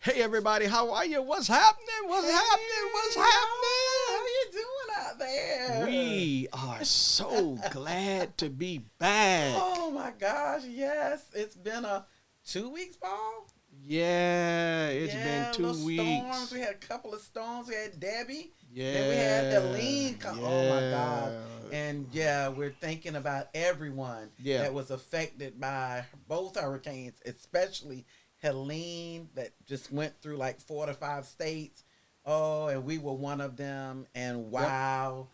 Hey everybody, how are you? What's happening? What's happening? What's How happening? you doing out there? We are so glad to be back. Oh my gosh, yes. It's been a 2 weeks, Paul. Yeah, it's been Yeah, little two storms. weeks. We had a couple of storms. We had Debbie. Then we had the Yeah, lean come. Oh my God. yeah, And yeah, we're thinking about everyone yeah. that was affected by both hurricanes, especially Helene that just went through like 4 to 5 states. Oh, and we were one of them. And Yep. wow,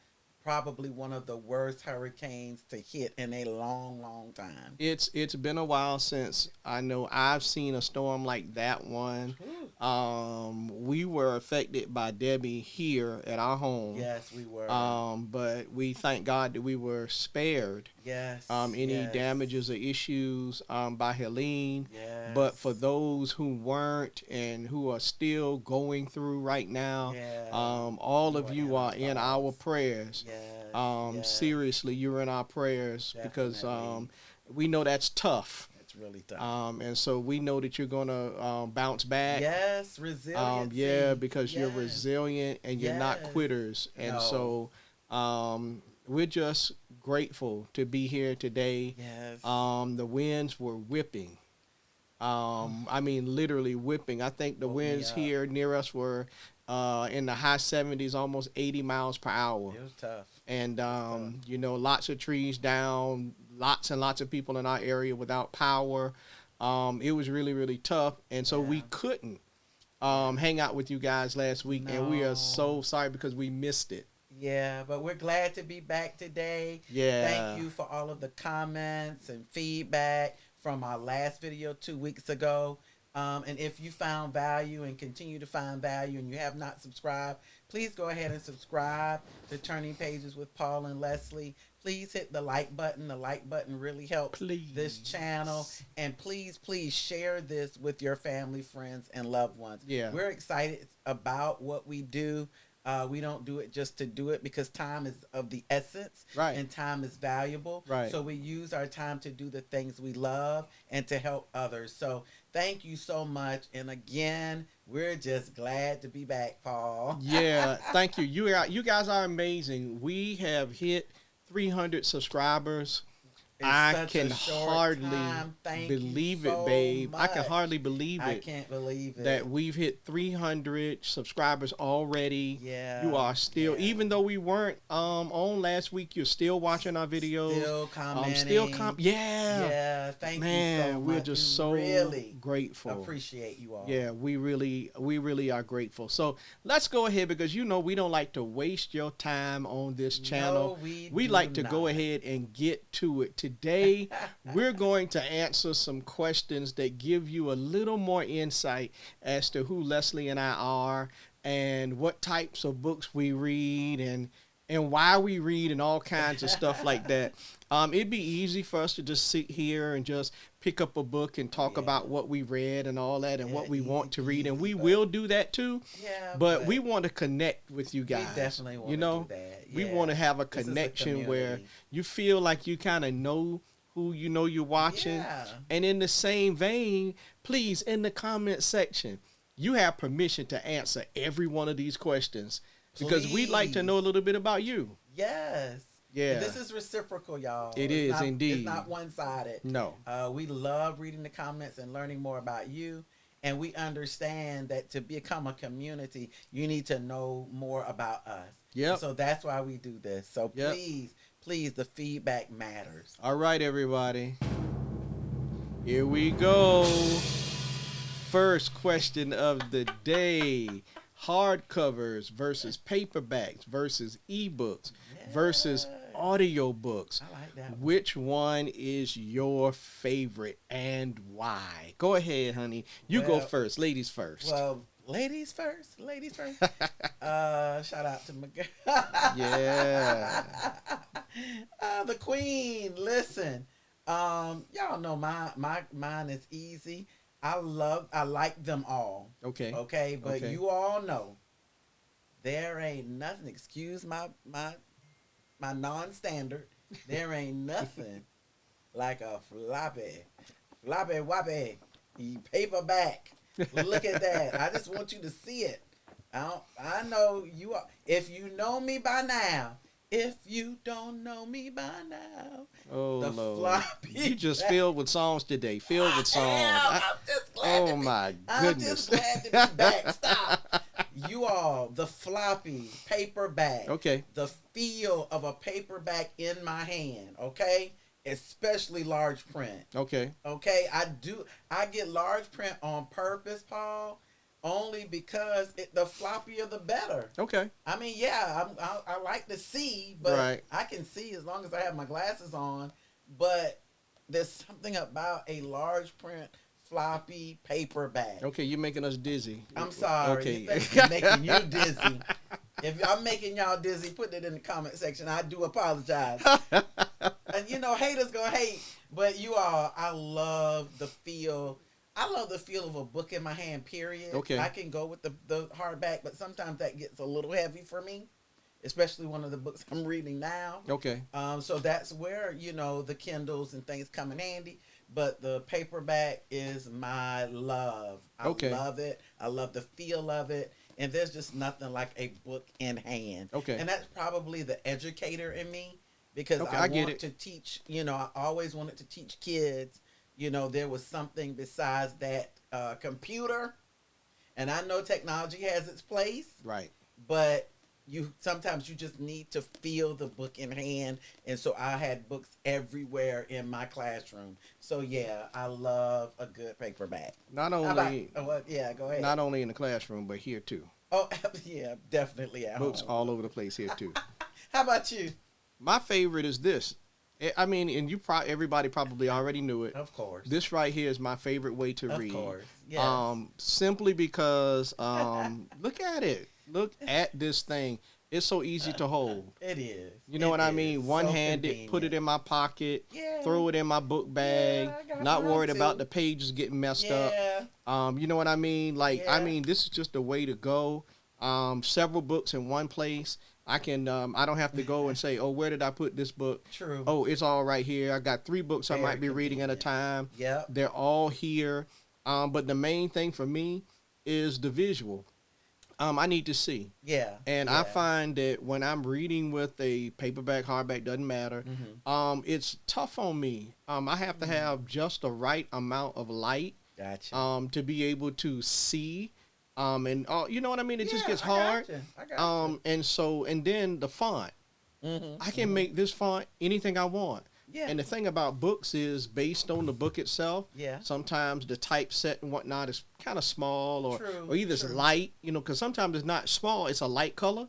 probably one of the worst hurricanes to hit in a long, long time. It's been a while since I know I've seen a storm like that one. Whew. We were affected by Debbie here at our home. Yes, we were. But we thank God that we were spared Yes, any yes, damages or issues by Helene. But for yes. those who weren't and who are still going through right now, Yeah, all you of are you in our are in our thoughts. prayers. Yes, yes, Seriously, you're in our prayers because definitely. we know that's tough. It's really tough. And so we know that you're going to bounce back. Yes, Yeah, resiliency. because you're Yes, resilient and you're not yes. quitters. And No. so we're just grateful to be here today. Yes. The winds were whipping. I mean, literally whipping. I think the Woke me winds up. here near us were in the high 70s, almost 80 miles per hour. It was tough. And, It was tough. lots of trees down, lots and lots of people in our area without power. It was really, really tough. And so we Yeah. couldn't Yeah. hang out with you guys last week. And we are No. so sorry because we missed it. Yeah, but we're glad to be back today. Thank Yeah. you for all of the comments and feedback from our last video 2 weeks ago. And if you found value and continue to find value and you have not subscribed, please go ahead and subscribe to Turning Pages with Paul and Lesley. Please hit the like button. The like button really helps this channel. Please. And please, please share this with your family, friends, and loved ones. Yeah. We're excited about what we do. We don't do it just to do it because time is of the essence Right. and time is valuable. Right. So we use our time to do the things we love and to help others. So thank you so much. And again, we're just glad to be back, Paul. Yeah. Thank you. You guys are amazing. We have hit 300 subscribers. It's I such can a short hardly time. Thank believe you it, so babe. I much. can hardly believe I it can't believe it. that we've hit 300 subscribers already. Yeah. You are still, Yeah. even though we weren't on last week, you're still watching our videos. Still commenting. Yeah. Yeah. Thank Man, you so much. we're just We so really grateful. appreciate you all. Yeah, we really are grateful. So let's go ahead because we don't like to waste your time on this channel. No, we We do like to not. go ahead and get to it. Today, we're going to answer some questions that give you a little more insight as to who Lesley and I are and what types of books we read and why we read and all kinds of stuff like that. It'd be easy for us to just sit here and just pick up a book and talk Yeah. about what we read and all that and Yeah, what we easy want to read. And peasy, we but- will do that too. Yeah, But we want to connect with you guys. we definitely want you to know, do that. we Yeah. want to have a This is a connection where community. you feel like you kind of know who you're watching. Yeah. And in the same vein, please, in the comment section, you have permission to answer every one of these questions because we'd like to Please. know a little bit about you. Yes. Yeah. And this is reciprocal, y'all. It It's is not, indeed. It's not one-sided. No. We love reading the comments and learning more about you. And we understand that to become a community, you need to know more about us. Yep. So that's why we do this. So Yep. please, the feedback matters. All right, everybody. Here we go. First question of the day. Hardcovers versus paperbacks versus ebooks versus Yes. audiobooks. I like that one. Which one is your favorite and why? Go ahead, honey. You go Well- first. Ladies first. Well, ladies first. Ladies first. Shout out to my girl. Yeah. The queen. Listen. Y'all know mine is easy. I like them all. Okay. Okay, but Okay. you all know there ain't nothing. Excuse my non-standard. There ain't nothing like a floppy woppy paperback Look at that. I just want you to see it. I know you are. If you know me by now, if you don't know me by now, Oh the Lord, floppy. you just back. filled with songs today. Filled with songs. I'm just glad Oh to be. my I'm goodness. just glad to be back. Stop. You all, the floppy paperback, Okay. the feel of a paperback in my hand. Okay, especially large print. Okay. Okay, I get large print on purpose, Paul, only because the floppier the better. Okay. I mean, yeah, I like to see, but Right. I can see as long as I have my glasses on. But there's something about a large print floppy paperback. Okay, you're making us dizzy. I'm sorry. Okay. You think I'm making you dizzy? If I'm making y'all dizzy, put it in the comment section. I do apologize. And haters gonna hate, but you all, I love the feel. I love the feel of a book in my hand. Period. Okay. I can go with the hardback, but sometimes that gets a little heavy for me, especially one of the books I'm reading now. Okay. So that's where the Kindles and things come in handy. But the paperback is my love. I Okay. love it. I love the feel of it. And there's just nothing like a book in hand. Okay. And that's probably the educator in me because Okay, I I get want it. to teach, I always wanted to teach kids, there was something besides that computer. And I know technology has its place, Right. but sometimes you just need to feel the book in hand. And so I had books everywhere in my classroom. So yeah, I love a good paperback. Not How only about, yeah, go ahead. not only in the classroom, but here too. Oh, yeah, definitely at Books home. all over the place here too. How about you? My favorite is this. I mean, and everybody probably already knew it. Of course. This right here is my favorite way to Of read. course. Yes. Simply because look at it. Look at this thing. It's so easy to hold. It is. You know what I mean? So One-handed, put it in my pocket, Yeah. throw it in my book bag, I got not mine worried too. about the pages getting messed up. Yeah. You know what I mean? Like, I Yeah. mean, this is just a way to go. Several books in one place. I don't have to go and say, oh, where did I put this book? True. Oh, it's all right here. I got 3 books I Very might be reading at a convenient. time. Yep. They're all here. But the main thing for me is the visual. I need to see. Yeah. And yeah. I find that when I'm reading with a paperback, hardback, doesn't matter. Mm-hmm. It's tough on me. I have to have just the right amount of light Gotcha. to be able to see. And you know what I mean? It just Yeah, gets hard. I got And then the font. Mm-hmm. I can make this font anything I want. Yeah. And the thing about books is based on the book itself. Yeah. Sometimes the typeset and whatnot is kind of small or either it's True. light, because sometimes it's not small, it's a light color,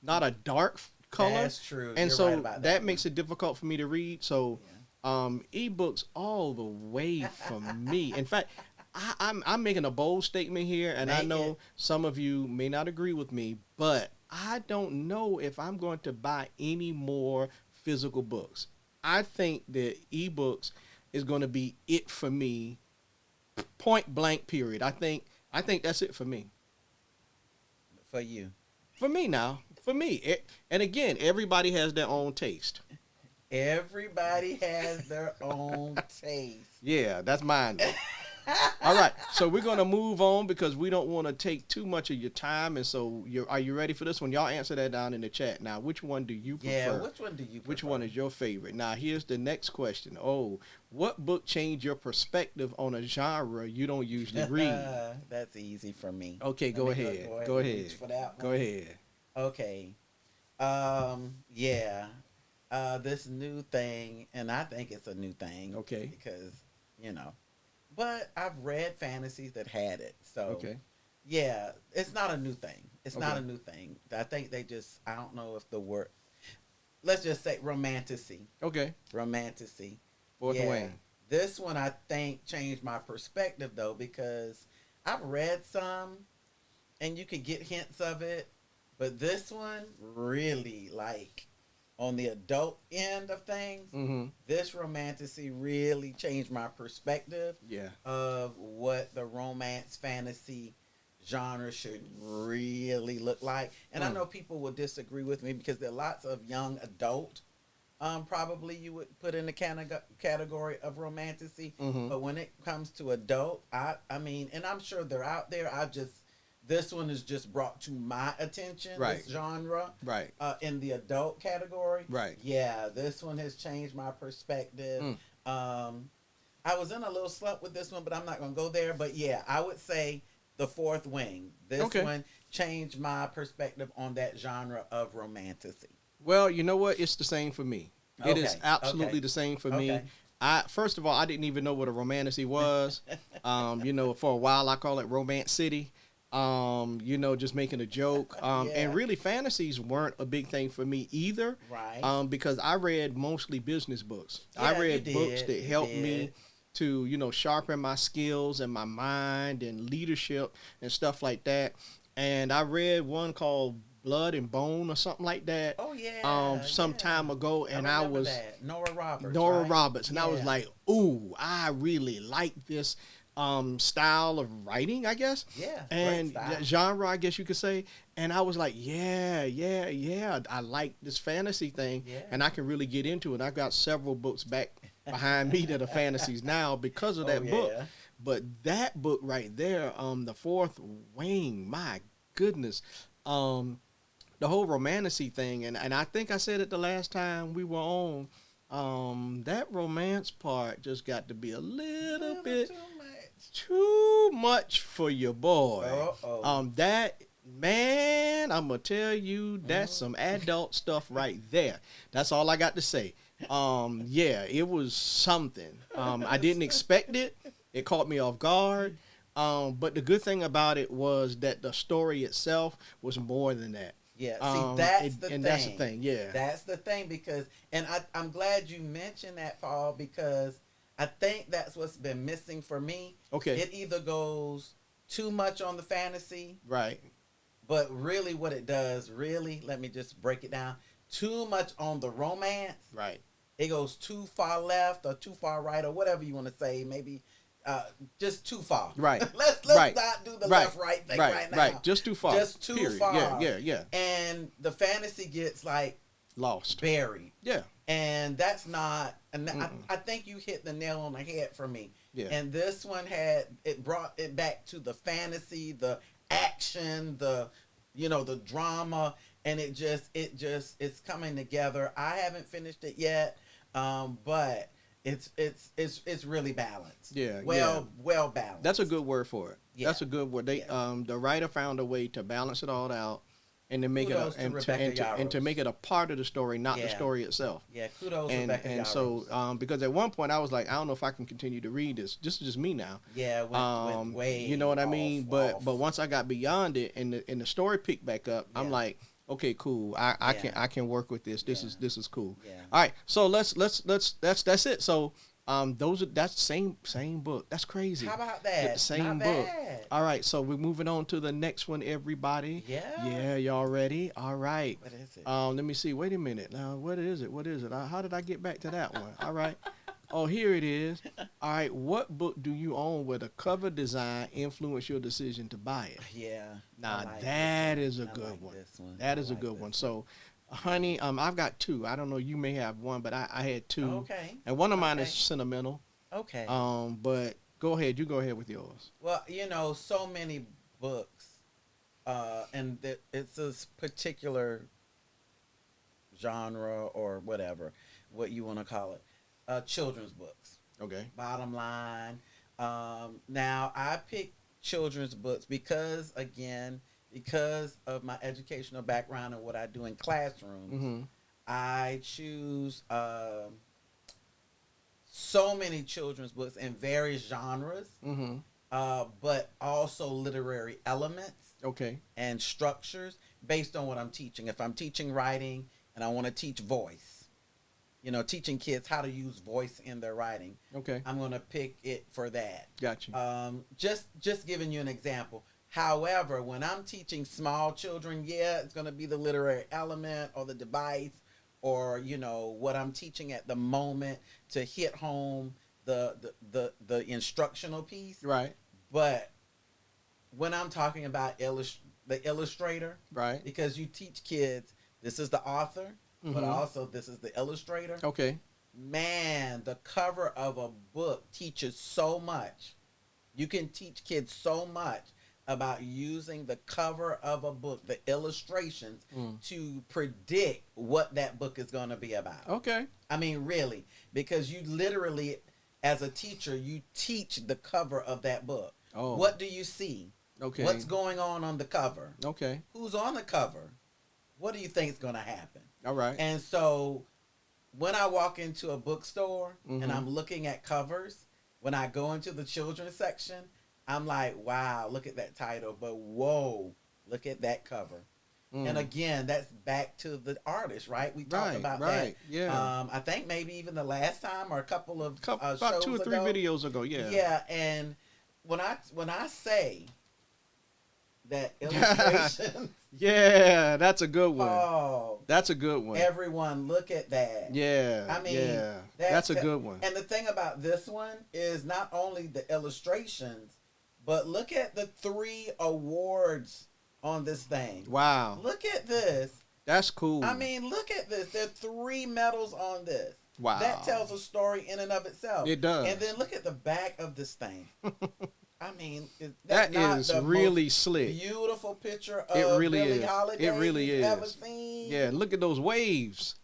not a dark color. That's true. And You're so right about that one. makes it difficult for me to read. So ebooks all the way for me. In fact, I'm making a bold statement here, and I Make know it. some of you may not agree with me, but I don't know if I'm going to buy any more physical books. I think that ebooks is going to be it for me, point blank. Period. I think that's it for me. For you. For me now, for me, and again, everybody has their own taste. Everybody has their own taste. Yeah, that's mine. Though. All right, so we're gonna move on because we don't want to take too much of your time, and so are you ready for this one? Y'all answer that down in the chat. Now, which one do you prefer? Yeah, which one do you prefer? Which one is your favorite? Now, here's the next question. Oh, what book changed your perspective on a genre you don't usually read? That's easy for me. Okay, go ahead. Go and ahead. reach for that one. Go ahead. Okay. Yeah. This new thing, and I think it's a new thing. Okay. Because, but I've read fantasies that had it. So, Okay. yeah, it's not a new thing. It's not Okay. a new thing. I think I don't know if the word, let's just say romanticy. Okay. Romanticy. Fourth Yeah. Wayne. This one I think changed my perspective though, because I've read some and you could get hints of it, but this one really, like, on the adult end of things, Mm-hmm. this romanticy really changed my perspective Yeah. of what the romance fantasy genre should really look like. And I know people will disagree with me because there are lots of young adult probably you would put in the category of romanticy. Mm-hmm. But when it comes to adult, I mean, and I'm sure they're out there. This one is just brought to my attention. Right. This genre, Right. in the adult category. Right. Yeah, this one has changed my perspective. I was in a little slump with this one, but I'm not going to go there. But yeah, I would say The Fourth Wing. This one changed my perspective on that genre of romanticy. Well, you know what? It's the same for me. It is absolutely the same for me. First of all, I didn't even know what a romanticy was. For a while I call it Romance City. Just making a joke. And really fantasies weren't a big thing for me either. Right. Because I read mostly business books. Yeah, I read books that helped me to, sharpen my skills and my mind and leadership and stuff like that. And I read one called Blood and Bone or something like that. Oh yeah. Some time ago, and I was that. Nora Roberts, and I was like, ooh, I really like this style of writing, I guess. Yeah. And genre, I guess you could say. And I was like, yeah, I like this fantasy thing, and I can really get into it. I've got several books back behind me that are fantasies now because of that book. But that book right there, The Fourth Wing, my goodness, the whole romanticy thing, and I think I said it the last time we were on, that romance part just got to be a little bit too much for your boy. That, man, I'm gonna tell you, that's some adult stuff right there. That's all I got to say. It was something. I didn't expect it. It caught me off guard. But the good thing about it was that the story itself was more than that. Yeah, see, that's the thing. That's the thing, yeah. That's the thing, because, and I'm glad you mentioned that, Paul, because I think that's what's been missing for me. Okay. It either goes too much on the fantasy. Right. But really what it does, let me just break it down. Too much on the romance. Right. It goes too far left or too far right or whatever you want to say. Maybe just too far. Right. Let's not do the left-right thing right now. Right. Just too far. Just too far. Yeah. And the fantasy gets lost. Buried. Yeah. And that's not, and I think you hit the nail on the head for me. Yeah. And this one brought it back to the fantasy, the action, the drama, and it's coming together. I haven't finished it yet, but it's really balanced. Yeah. Well balanced. That's a good word for it. Yeah. That's a good word. The writer found a way to balance it all out. And to make kudos to make it a part of the story, not the story itself. Yeah, kudos to Rebecca and Yarros. So because at one point I was like, I don't know if I can continue to read this. This is just me now. Yeah, went way. You know what I mean? But once I got beyond it and the story picked back up, I'm like, okay, cool. I can work with this. This is cool. Yeah. All right, so that's it. So that's same book. That's crazy. How about that? Same Not book. bad. All right, so we're moving on to the next one, everybody. Yeah, y'all ready? All right. What is it? Let me see. Wait a minute. Now, what is it? How did I get back to that one? All right. Oh, here it is. All right. What book do you own where the cover design influenced your decision to buy it? Yeah. Now, that is a good one. That is a good one. So, honey, I've got two. I don't know. You may have one, but I had two. Okay. And one of mine is sentimental. Okay. But go ahead. You go ahead with yours. Well, so many books, and it's this particular genre or whatever, what you want to call it, children's books. Okay. Bottom line. Now, I picked children's books because of my educational background and what I do in classrooms. Mm-hmm. I choose so many children's books in various genres, but also literary elements and structures based on what I'm teaching. If I'm teaching writing and I want to teach voice, teaching kids how to use voice in their writing, I'm going to pick it for that. Gotcha. Just giving you an example. However, when I'm teaching small children, it's going to be the literary element or the device or, what I'm teaching at the moment to hit home the instructional piece. Right. But when I'm talking about the illustrator, right, because you teach kids, this is the author, but also this is the illustrator. Okay. Man, the cover of a book teaches so much. You can teach kids so much about using the cover of a book, the illustrations, to predict what that book is going to be about. Okay. I mean, really, because you literally, as a teacher, you teach the cover of that book. Oh. What do you see? Okay. What's going on the cover? Okay. Who's on the cover? What do you think is going to happen? All right. And so when I walk into a bookstore and I'm looking at covers, when I go into the children's section, I'm like, wow, look at that title, but whoa, look at that cover. And again, that's back to the artist, right? We talked about that. Yeah. I think maybe even the last time or a couple of about shows 2 or 3 ago. videos ago. Yeah. Yeah, and when I say that illustration, yeah, that's a good one. oh, That's a good one. everyone look at that. Yeah. I mean, yeah, that's a good one. And the thing about this one is not only the illustrations, but look at the 3 awards on this thing. Wow. Look at this. That's cool. I mean, look at this. There are 3 medals on this. Wow. That tells a story in and of itself. It does. And then look at the back of this thing. I mean, is that not is the really most slick. beautiful picture of It really Billie is. Holiday It really you've is. ever seen? Yeah, look at those waves.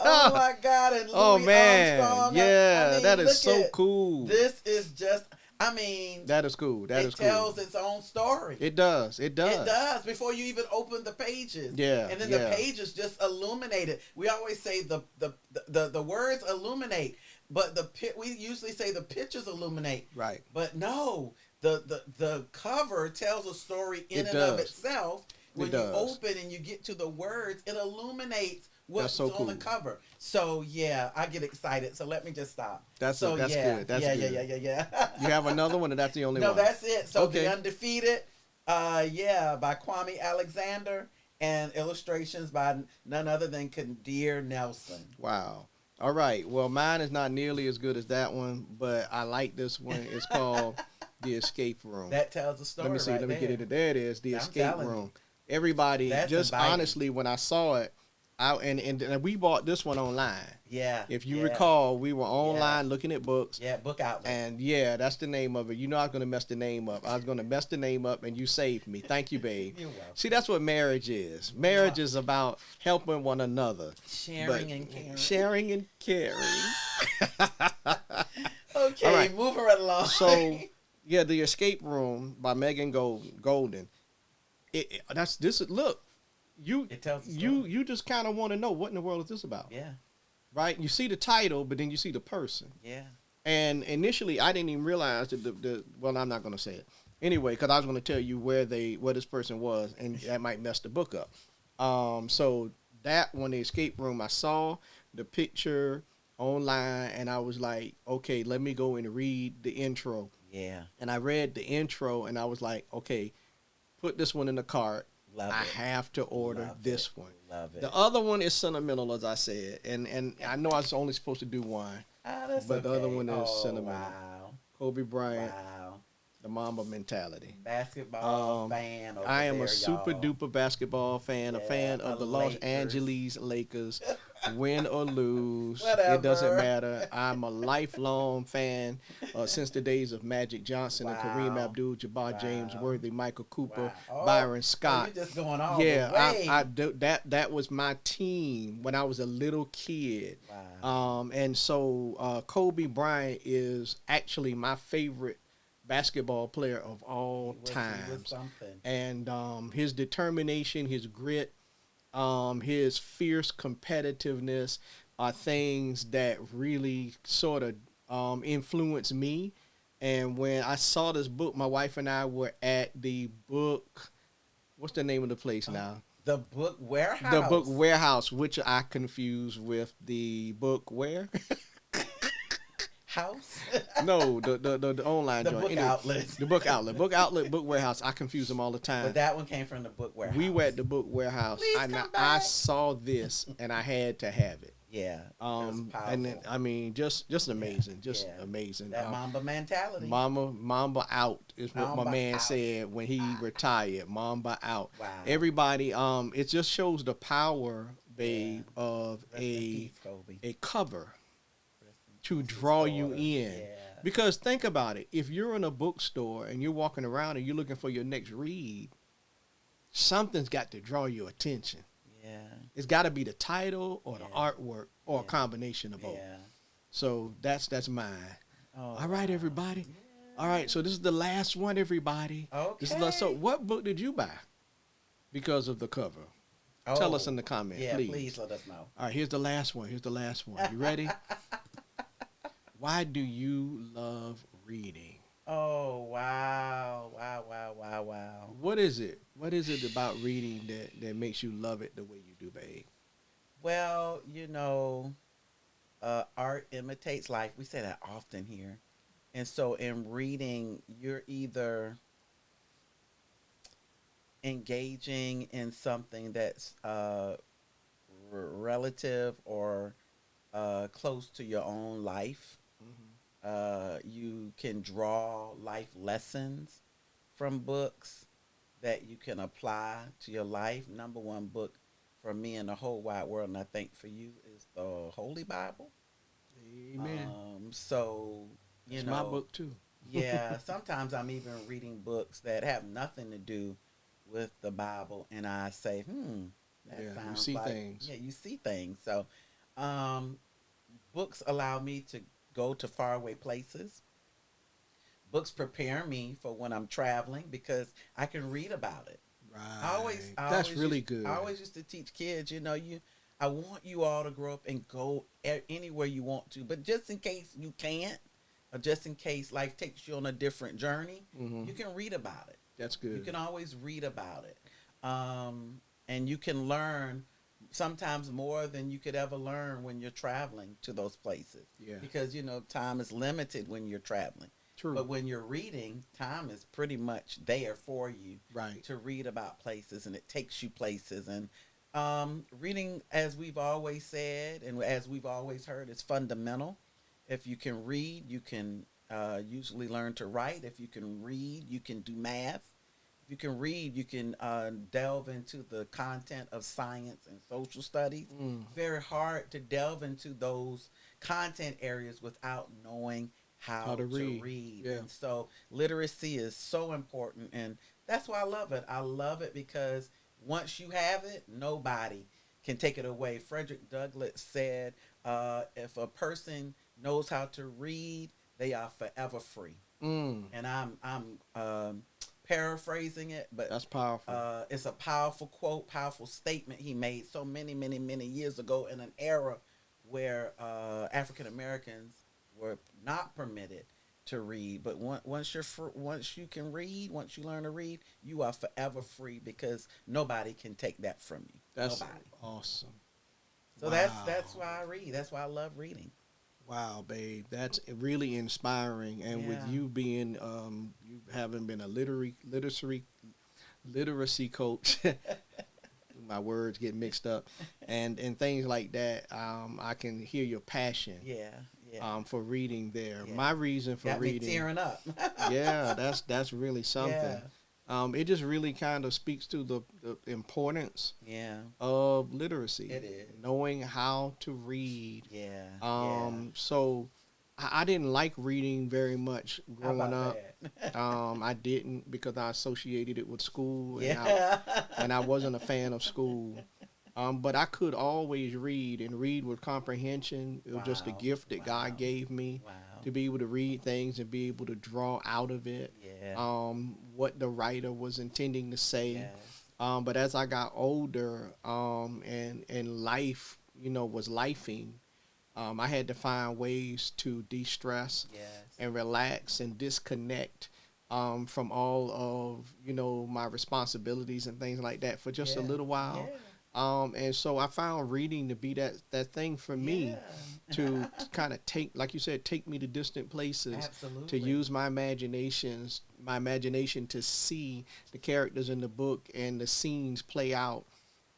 Oh my God! And Louis Oh man, Armstrong. yeah, I mean, that is look so at- cool. This is just. I mean, That is cool. That is it cool. tells its own story. It does. It does. It does before you even open the pages. Yeah, and then yeah. the pages just illuminate it. We always say the words illuminate, but we usually say the pictures illuminate. Right. But no, the cover tells a story in It and of does. itself. When It you does. open and you get to the words, it illuminates what's so on the cool. cover. So yeah, I get excited. So let me just stop. That's so that's yeah, good. That's yeah, good. yeah. You have another one, or that's the only No, one? that's it. So Okay. The Undefeated, by Kwame Alexander, and illustrations by none other than Kadir Nelson. Wow. All right. Well, mine is not nearly as good as that one, but I like this one. It's called The Escape Room. That tells a story. Let me see. Right Let me there. get it. There it is. The I'm Escape telling you. Room. Everybody, That's just inviting. honestly, when I saw it, and we bought this one online. Yeah. If you yeah, recall, we were online looking at books. Yeah, book outlet. And yeah, that's the name of it. You know I was going to mess the name up. I was going to mess the name up, and you saved me. Thank you, babe. You're welcome. See, that's what marriage is. Marriage is about helping one another. Sharing and caring. Sharing and caring. Okay, All right. moving right along. So, yeah, The Escape Room by Megan Golden. Look, it tells a story. you just kind of want to know what in the world is this about. Yeah. Right? You see the title, but then you see the person. Yeah. And initially, I didn't even realize that well, I'm not going to say it anyway, because I was going to tell you where this person was, and that might mess the book up. So that one, The Escape Room, I saw the picture online, and I was like, okay, let me go and read the intro. Yeah. And I read the intro, and I was like, okay, put this one in the cart. Love I it. have to order Love this it. one. Love it. The other one is sentimental, as I said, and I know I was only supposed to do one. That's but the other okay. one is sentimental. Wow. Kobe Bryant, Wow. the Mamba mentality. Basketball fan. Over I am there, a super y'all. duper basketball fan, a Yeah, fan of the the Los Lakers. Angeles Lakers. Win or lose, Whatever. it doesn't matter. I'm a lifelong fan since the days of Magic Johnson and Kareem Wow. Abdul-Jabbar, Wow. James Worthy, Michael Cooper, Wow. Oh, Byron Oh, Scott. you're just going all Yeah, the way. that was my team when I was a little kid. Wow. And so Kobe Bryant is actually my favorite basketball player of all He was times. something. And his determination, his grit, his fierce competitiveness are things that really sort of influenced me. And when I saw this book, my wife and I were at the book. What's the name of the place now? The Book Warehouse. The Book Warehouse, which I confuse with the Book Where? House. No, the online The joint. Book Anyway, Outlet. The Book Outlet, Book Warehouse. I confuse them all the time. But that one came from the Book Warehouse. We were at the Book Warehouse. Please and come I back. saw this and I had to have it. Yeah, it was And then, powerful. I mean, just Yeah, amazing, just yeah. amazing. That Mamba mentality. Mamba out is what my Mamba man out. said when he retired. Mamba out. Wow. Everybody, it just shows the power, Yeah. babe, of Rest in peace, Kobe. a cover Rest in to peace, his draw you daughter. in. Yeah. Because think about it, if you're in a bookstore and you're walking around and you're looking for your next read, something's got to draw your attention. Yeah. It's got to be the title or the Yeah. artwork or a Yeah. combination of both. Yeah. So that's mine. Oh All right, wow. everybody. All Yeah. right, so this is the last one, everybody. This is so. Okay. What book did you buy because of the cover? Tell us Oh. in the comment, Yeah, please. please let us know. All right, here's the last one. Here's the last one. You ready? Why do you love reading? Oh wow. Wow, wow, wow, wow. What is it? What is it about reading that makes you love it the way you do, babe? Well, art imitates life. We say that often here. And so in reading, you're either engaging in something that's relative or close to your own life. Mm-hmm. You can draw life lessons from books that you can apply to your life. Number one book for me in the whole wide world, and I think for you, is the Holy Bible. Amen. So, you That's my know, book too. yeah, sometimes I'm even reading books that have nothing to do with the Bible, and I say, that Yeah, you sounds see like, things. yeah, you see things. So, um, books allow me to go to faraway places. Books prepare me for when I'm traveling because I can read about it. Right. That's really I good. always used to teach kids, I want you all to grow up and go anywhere you want to, but just in case you can't, or just in case life takes you on a different journey, Mm-hmm. you can read about it. That's You good. can always read about it, and you can learn sometimes more than you could ever learn when you're traveling to those places, Yeah. because time is limited when you're traveling. True. But when you're reading, time is pretty much there for you Right. to read about places, and it takes you places. And reading, as we've always said and as we've always heard, is fundamental. If you can read, you can usually learn to write. If you can read, you can do math. If you can read, you can delve into the content of science and social studies. Mm. Very hard to delve into those content areas without knowing How how to to read. read. Yeah. And so literacy is so important. And that's why I love it. I love it because once you have it, nobody can take it away. Frederick Douglass said, if a person knows how to read, they are forever free. Mm. And I'm paraphrasing it, but That's powerful. it's a powerful quote, powerful statement he made so many, many, many years ago in an era where African Americans were not permitted to read. But once you can read, once you learn to read, you are forever free because nobody can take that from you. That's Nobody. awesome. So that's Wow. why I read. That's why I love reading. Wow, babe, that's really inspiring. And with Yeah. you being, you having been a literacy coach, my words get mixed up, and things like that. I can hear your passion, Yeah. Yeah. for reading there. Yeah. My reason for Got me reading, tearing up. yeah, that's really Yeah. something. It just really kind of speaks to the importance Yeah. of literacy, It is. knowing how to read. Yeah. Yeah. So I didn't like reading very much How growing about up. that? I didn't because I associated it with school, Yeah. and I wasn't a fan of school. But I could always read and read with comprehension. It was just a Wow. gift that Wow. God gave me Wow. to be able to read things and be able to draw out of it Yeah. what the writer was intending to say. Yes. But as I got older, and life, was lifing, I had to find ways to de-stress Yes. and relax and disconnect from all of my responsibilities and things like that for just a Yeah. little while. Yeah. And so I found reading to be that thing for me to Yeah. kind of take, like you said, take me to distant places, Absolutely. to use my imagination to see the characters in the book and the scenes play out.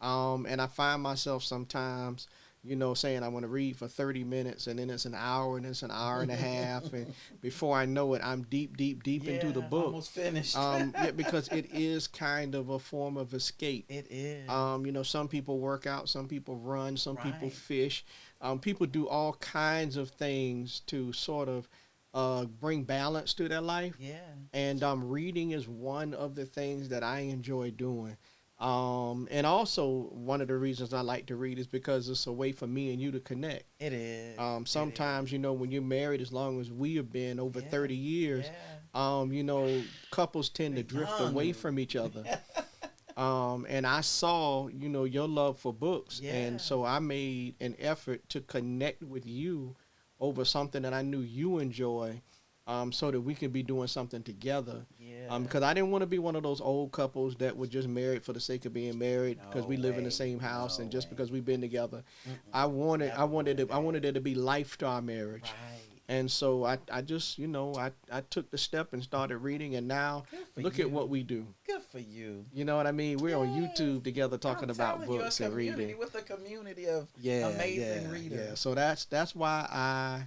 And I find myself sometimes saying I want to read for 30 minutes, and then it's an hour, and it's an hour and a half, and before I know it, I'm deep, deep, deep into the Yeah, book. almost finished. Yeah, because it is kind of a form of escape. It is. Some people work out, some people run, some people Right. fish. People do all kinds of things to sort of bring balance to their life. Yeah. And reading is one of the things that I enjoy doing. And also, one of the reasons I like to read is because it's a way for me and you to connect. It is. Sometimes, when you're married, as long as we have been over Yeah. 30 years, couples tend to drift Young. away from each other. And I saw, your love for books. Yeah. And so I made an effort to connect with you over something that I knew you enjoy, so that we could be doing something together. Yeah. Because I didn't want to be one of those old couples that were just married for the sake of being married because No we live in the way. same house No and just way. because we've been together. Mm-mm. I wanted Never I that. wanted there to be life to our marriage. Right. And so I just, I took the step and started reading, and now Good for look you. at what we do. Good for you. You know what I mean? We're on Yes. YouTube together talking I'm about telling you, books a and community reading. with a community of Yeah, amazing yeah, readers. yeah. So that's why I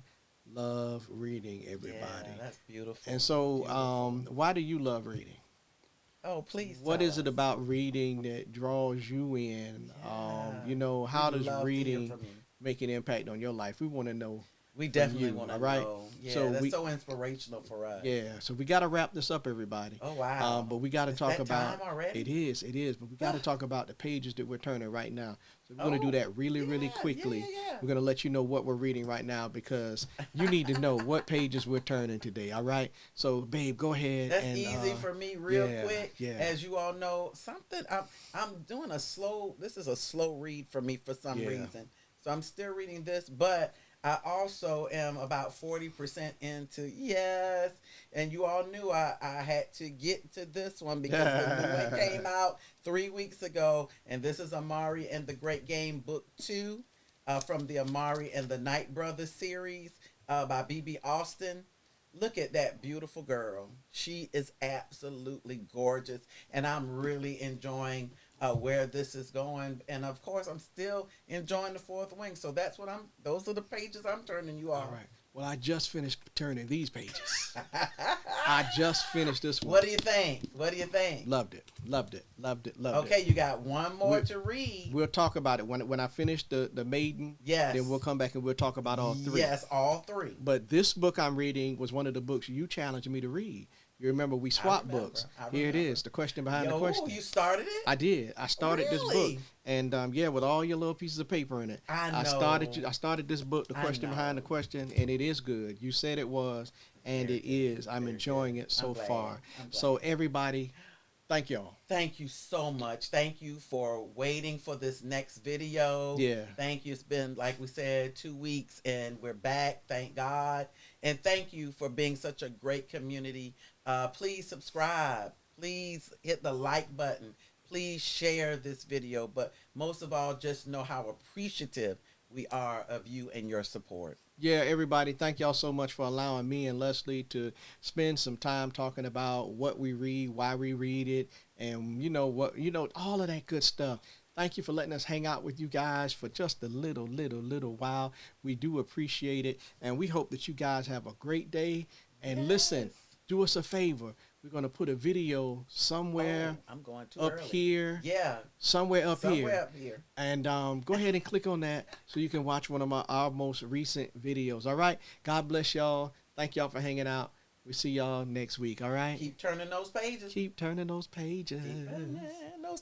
love reading, everybody. Yeah, that's beautiful. And so, Beautiful. why do you love reading? Oh, please. What tell is it us. about reading that draws you in? Yeah. How We'd does love to hear reading from you. make an impact on your life? We want to know. We from definitely you, want to all right? know. Yeah, So that's we- so inspirational for us. Yeah, so we got to wrap this up, everybody. Oh wow. But we got to It's talk that about time already? it is, but we got to talk about the pages that we're turning right now. So we're going to Oh, do that really yeah, quickly. yeah. We're going to let you know what we're reading right now because you need to know what pages we're turning today. All right. So, babe, go ahead. That's and, easy for me, real yeah, quick. yeah. As you all know, I'm doing a slow. This is a slow read for me for some Yeah. reason. So I'm still reading this, but I also am about 40% into yes. And you all knew I had to get to this one because the new one came out 3 weeks ago, and this is Amari and the Great Game Book 2 from the Amari and the Night Brothers series by B.B. Austin. Look at that beautiful girl. She is absolutely gorgeous, and I'm really enjoying where this is going. And of course, I'm still enjoying the Fourth Wing. So those are the pages I'm turning you on. All right. Well, I just finished turning these pages. I just finished this one. What do you think? What do you think? Loved it. Loved it. Loved it. Loved Okay, it. you got one more We- to read. We'll talk about it when I finish the maiden. Yes. Then we'll come back and we'll talk about all three. Yes, all three. But this book I'm reading was one of the books you challenged me to read. You remember we swapped remember. books. I Here it remember. is, the question behind the Yo, question. you started it? I did. I started this Really? book, and with all your little pieces of paper in it. I know. I started this book, the I question behind the know. question, and it is good. You said it was, and Very it good. is. I'm Very enjoying good. it so I'm glad. far. I'm glad. So everybody, thank y'all. Thank you so much. Thank you for waiting for this next video. Yeah. Thank you. It's been, like we said, 2 weeks, and we're back. Thank God. And thank you for being such a great community. Please subscribe. Please hit the like button. Please share this video. But most of all, just know how appreciative we are of you and your support. Yeah, everybody, thank y'all so much for allowing me and Lesley to spend some time talking about what we read, why we read it, and all of that good stuff. Thank you for letting us hang out with you guys for just a little while. We do appreciate it, and we hope that you guys have a great day. And Yes. listen, do us a favor. We're going to put a video somewhere Oh, I'm going too up early. here, Yeah. somewhere up here. Somewhere up here. And go ahead and click on that so you can watch one of our most recent videos. All right. God bless y'all. Thank y'all for hanging out. We'll see y'all next week. All right. Keep turning those pages. Keep turning those pages. Keep turning those